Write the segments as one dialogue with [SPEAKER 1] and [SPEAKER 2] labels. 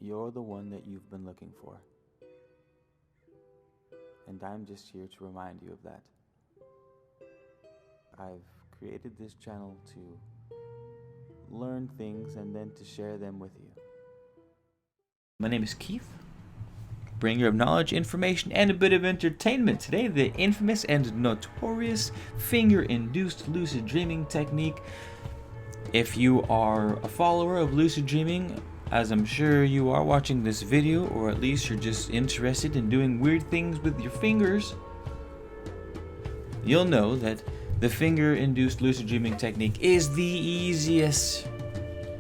[SPEAKER 1] you're the one that you've been looking for. And I'm just here to remind you of that. I've created this channel to learn things and then to share them with you. My name is Keith, bringer of knowledge, information, and a bit of entertainment. Today, the infamous and notorious finger-induced lucid dreaming technique. If you are a follower of lucid dreaming, as I'm sure you are watching this video, or at least you're just interested in doing weird things with your fingers, you'll know that the finger-induced lucid dreaming technique is the easiest,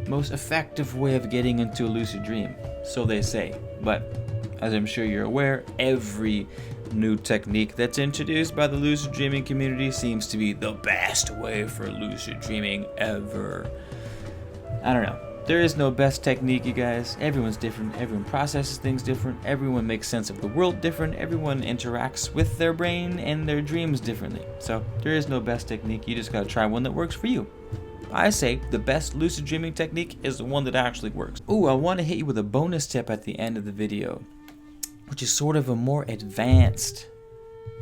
[SPEAKER 1] most effective way of getting into a lucid dream. So they say. But as I'm sure you're aware, every new technique that's introduced by the lucid dreaming community seems to be the best way for lucid dreaming ever. I don't know. There is no best technique, you guys. Everyone's different. Everyone processes things different. Everyone makes sense of the world different. Everyone interacts with their brain and their dreams differently. So there is no best technique. You just gotta try one that works for you. I say the best lucid dreaming technique is the one that actually works. Ooh, I want to hit you with a bonus tip at the end of the video, which is sort of a more advanced.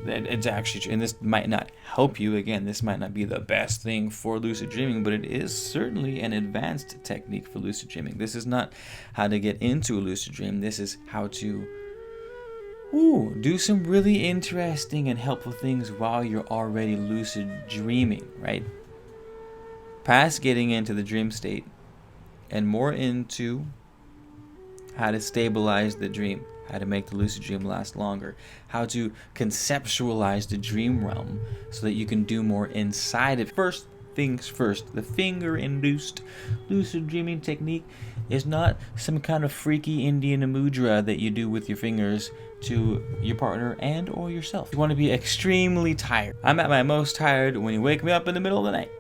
[SPEAKER 1] It's actually, and this might not help you. Again, this might not be the best thing for lucid dreaming, but it is certainly an advanced technique for lucid dreaming. This is not how to get into a lucid dream. This is how to do some really interesting and helpful things while you're already lucid dreaming, right? Past getting into the dream state and more into how to stabilize the dream, how to make the lucid dream last longer, how to conceptualize the dream realm so that you can do more inside it. First things first, the finger-induced lucid dreaming technique is not some kind of freaky Indian mudra that you do with your fingers to your partner and or yourself. You want to be extremely tired. I'm at my most tired when you wake me up in the middle of the night.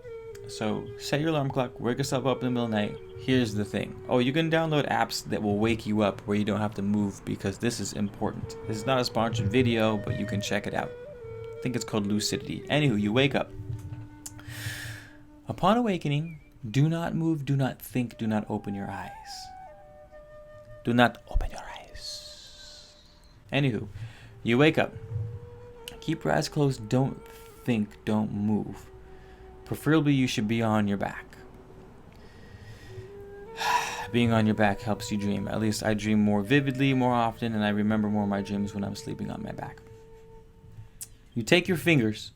[SPEAKER 1] So set your alarm clock, wake yourself up in the middle of the night. Here's the thing. Oh, you can download apps that will wake you up where you don't have to move, because this is important. This is not a sponsored video, but you can check it out. I think it's called Lucidity. Anywho, you wake up. Upon awakening, do not move, do not think, do not open your eyes. Do not open your eyes. Anywho, you wake up. Keep your eyes closed, don't think, don't move. Preferably you should be on your back. Being on your back helps you dream. At least I dream more vividly, more often, and I remember more of my dreams when I'm sleeping on my back. You take your fingers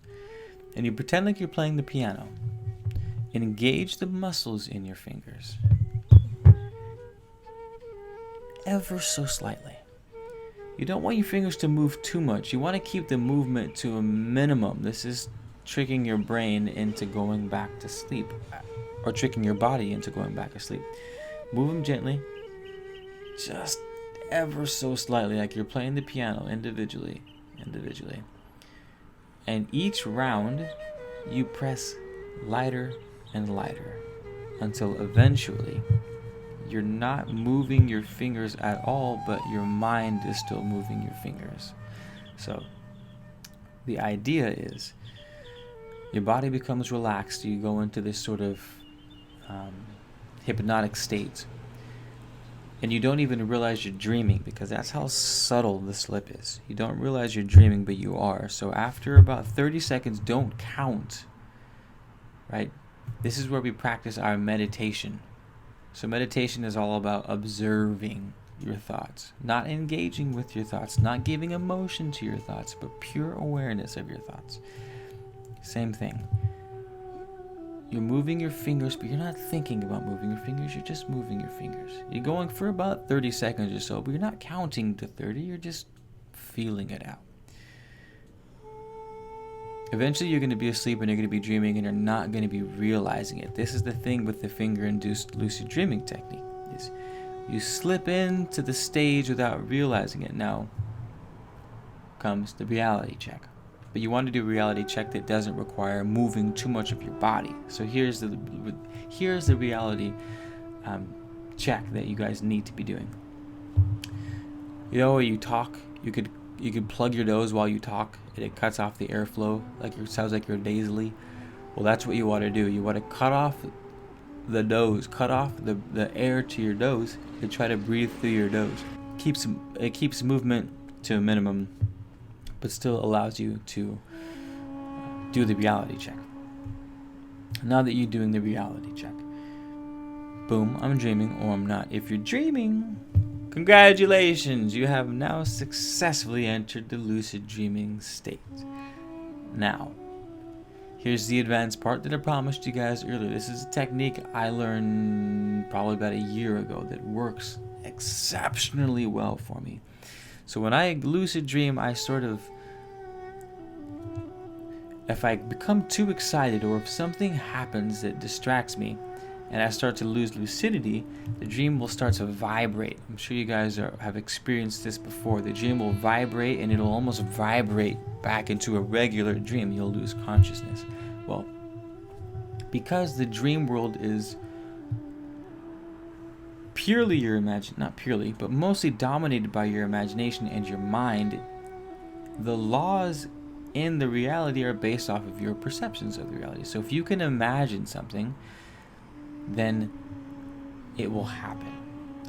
[SPEAKER 1] and you pretend like you're playing the piano and engage the muscles in your fingers ever so slightly. You don't want your fingers to move too much. You want to keep the movement to a minimum. This is tricking your brain into going back to sleep, or tricking your body into going back to sleep. Move them gently, just ever so slightly, like you're playing the piano individually. And each round, you press lighter and lighter until eventually you're not moving your fingers at all, but your mind is still moving your fingers. So the idea is your body becomes relaxed. You go into this sort of hypnotic state, and you don't even realize you're dreaming, because that's how subtle the slip is. You don't realize you're dreaming, but you are. So after about 30 seconds, don't count, right? This is where we practice our meditation. So meditation is all about observing your thoughts, not engaging with your thoughts, not giving emotion to your thoughts, but pure awareness of your thoughts. Same thing. You're moving your fingers, but you're not thinking about moving your fingers. You're just moving your fingers. You're going for about 30 seconds or so, but you're not counting to 30. You're just feeling it out. Eventually, you're going to be asleep and you're going to be dreaming, and you're not going to be realizing it. This is the thing with the finger-induced lucid dreaming technique. Is you slip into the stage without realizing it. Now comes the reality check. But you want to do a reality check that doesn't require moving too much of your body. So here's the reality check that you guys need to be doing. You know, when you talk, you could plug your nose while you talk, and it cuts off the airflow. Like it sounds like you're nasally. Well, that's what you want to do. You want to cut off the nose, cut off the air to your nose, and try to breathe through your nose. It keeps movement to a minimum, but still allows you to do the reality check. Now that you're doing the reality check, boom, I'm dreaming or I'm not. If you're dreaming, congratulations, you have now successfully entered the lucid dreaming state. Now, here's the advanced part that I promised you guys earlier. This is a technique I learned probably about a year ago that works exceptionally well for me. So when I lucid dream, I sort of, if I become too excited or if something happens that distracts me and I start to lose lucidity, the dream will start to vibrate. I'm sure you guys have experienced this before. The dream will vibrate and it'll almost vibrate back into a regular dream. You'll lose consciousness. Well, because the dream world is purely your not purely, but mostly dominated by your imagination and your mind, the laws in the reality are based off of your perceptions of the reality. So if you can imagine something, then it will happen.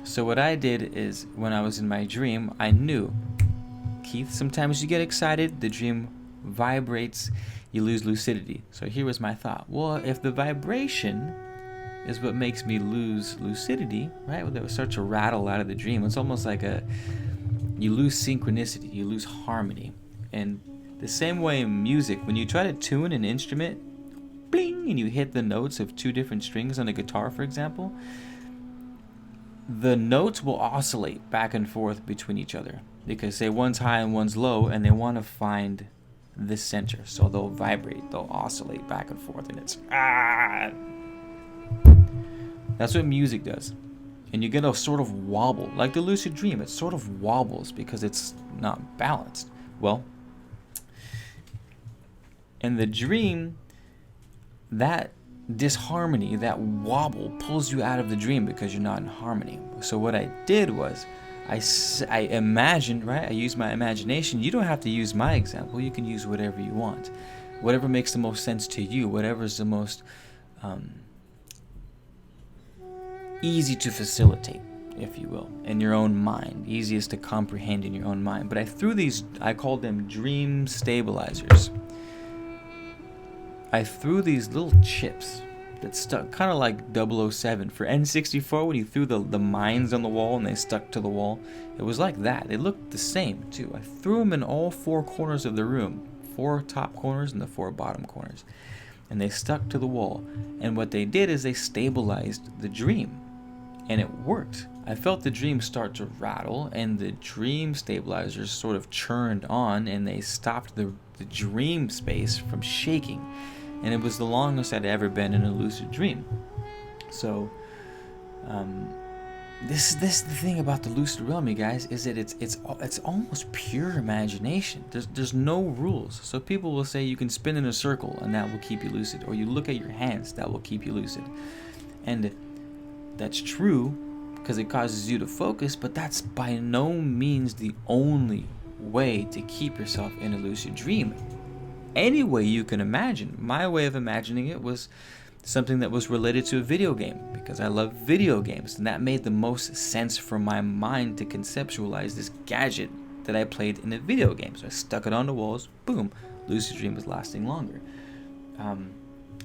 [SPEAKER 1] So what I did is, when I was in my dream, I knew, Keith, sometimes you get excited, the dream vibrates, you lose lucidity. So here was my thought. Well, if the vibration is what makes me lose lucidity, right? Well, that would start to rattle out of the dream. It's almost like you lose synchronicity, you lose harmony. And the same way in music, when you try to tune an instrument, bling, and you hit the notes of two different strings on a guitar, for example, the notes will oscillate back and forth between each other because, say, one's high and one's low, and they want to find the center. So they'll vibrate, they'll oscillate back and forth, and it's That's what music does. And you get a sort of wobble, like the lucid dream. It sort of wobbles because it's not balanced. Well, in the dream, that disharmony, that wobble, pulls you out of the dream because you're not in harmony. So what I did was, I imagined, right? I used my imagination. You don't have to use my example. You can use whatever you want. Whatever makes the most sense to you. Whatever's the most easy to facilitate, if you will, in your own mind. Easiest to comprehend in your own mind. But I threw these, I called them dream stabilizers. I threw these little chips that stuck, kind of like 007 for N64 when you threw the mines on the wall and they stuck to the wall. It was like that. They looked the same too. I threw them in all four corners of the room, 4 top corners and the 4 bottom corners, and they stuck to the wall. And what they did is they stabilized the dream, and it worked. I felt the dream start to rattle, and the dream stabilizers sort of churned on, and they stopped the dream space from shaking. And it was the longest I'd ever been in a lucid dream. So, this is the thing about the lucid realm, you guys, is that it's almost pure imagination. There's no rules. So people will say you can spin in a circle and that will keep you lucid, or you look at your hands, that will keep you lucid. And that's true because it causes you to focus, but that's by no means the only way to keep yourself in a lucid dream. Any way you can imagine. My way of imagining it was something that was related to a video game, because I love video games, and that made the most sense for my mind to conceptualize this gadget that I played in a video game. So I stuck it on the walls, boom, lucid dream was lasting longer.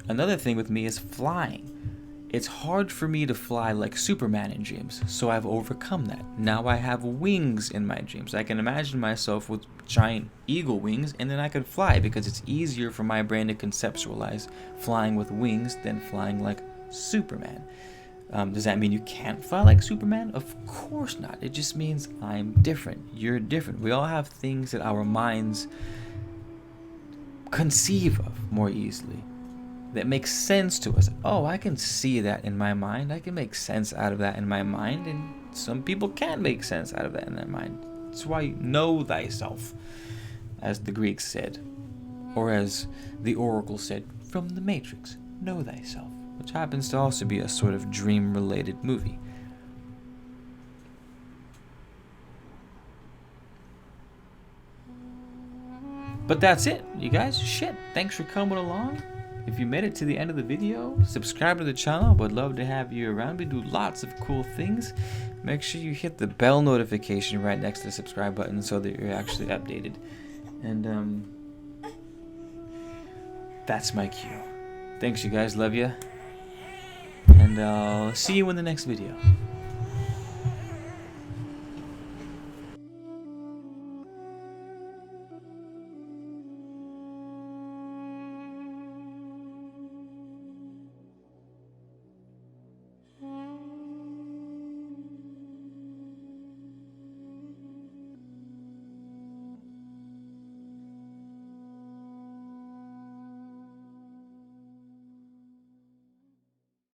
[SPEAKER 1] Another thing with me is flying. It's hard for me to fly like Superman in dreams, so I've overcome that. Now I have wings in my dreams. I can imagine myself with giant eagle wings, and then I can fly because it's easier for my brain to conceptualize flying with wings than flying like Superman. Does that mean you can't fly like Superman? Of course not. It just means I'm different. You're different. We all have things that our minds conceive of more easily, that makes sense to us. Oh, I can see that in my mind. I can make sense out of that in my mind. And some people can't make sense out of that in their mind. That's why you know thyself, as the Greeks said. Or as the Oracle said from the Matrix, know thyself. Which happens to also be a sort of dream-related movie. But that's it, you guys. Shit, thanks for coming along. If you made it to the end of the video, subscribe to the channel. Would love to have you around. We do lots of cool things. Make sure you hit the bell notification right next to the subscribe button so that you're actually updated. And that's my cue. Thanks, you guys. Love you. And I'll see you in the next video.